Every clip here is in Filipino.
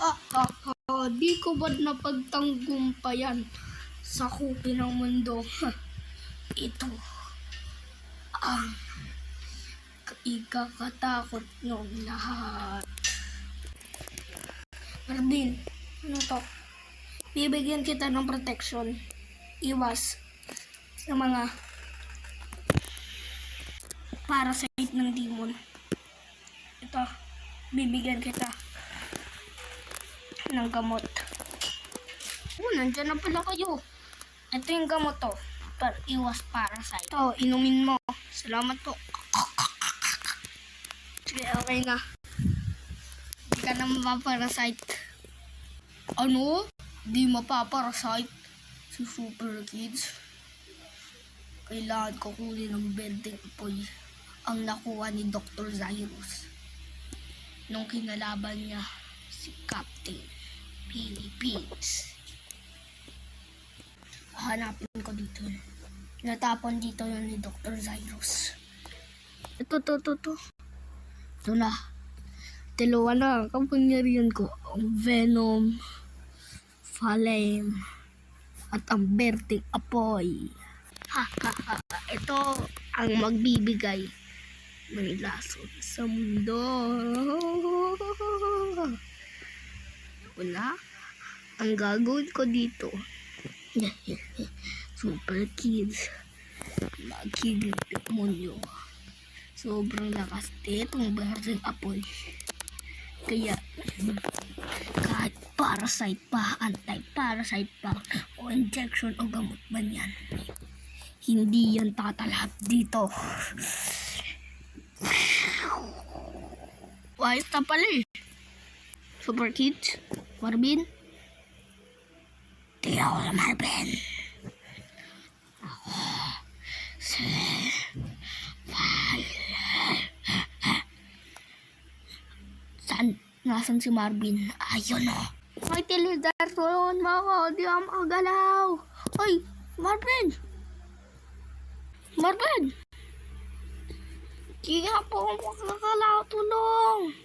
Ha ha ha, di ko ba't napagtanggumpayan sa kupi ng mundo? Ito ang ikakatakot ng lahat. Marvin, ano to? Bibigyan kita ng protection. Iwas sa mga parasite ng demon. Ito, bibigyan kita ng gamot. Nandyan na pala kayo. Ito yung gamot to. Para iwas parasite. Ito, inumin mo. Salamat po. Sige, okay na. Hindi ka na mapaparasite. Ano? Di mapaparasite si Super Kids. Kailangan ko kunin ng berdeng apoy ang nakuha ni Dr. Zyrus nung kinalaban niya si Captain Philippines. Hanapin ko dito. Natapon dito yun ni Dr. Zyrus. Ito. Ito na. Dalawa na ang kapangyarihan ko. Ang Venom, Flame, at ang berdeng apoy. Ha. Ito ang magbibigay ng lason sa mundo. Wala. Ang gagawin ko dito. Super Kids. Magiging demonyo. Sobrang lakas itong berdeng apoy. Kaya kahit parasite pa, anti-parasite pa, o injection o gamot man yan, hindi yan tatalab dito. Wais na pala eh. Super Kids, Marvin. Di ako na Marvin. Ako si Nasaan si Marvin? Ayun o. May leader, tulungan mo ako. Di ako makagalaw. Ay, Marvin! Di nga po ako makagalaw. Tulong!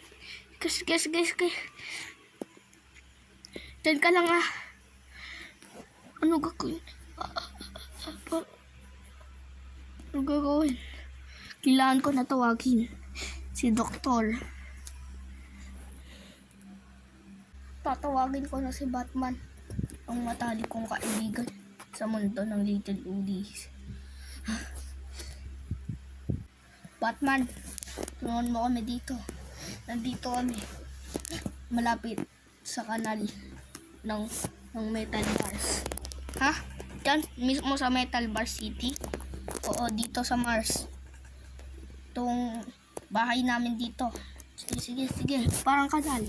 Sige. Diyan ka lang ah. Ano gagawin? Kailangan ko na tawagin si Doktor. Tatawagin ko na si Batman, ang matalik kong kaibigan sa mundo ng Little Ulis. Batman, tulungan mo kami dito. Nandito kami, malapit sa kanal ng Metal Bars. Ha? Diyan, mismo sa Metal Bar City? Oo, dito sa Mars. Itong bahay namin dito. Sige. Parang kanal.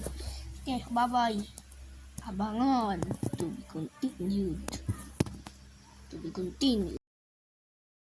Okay, bye-bye. Abangan. To be continued.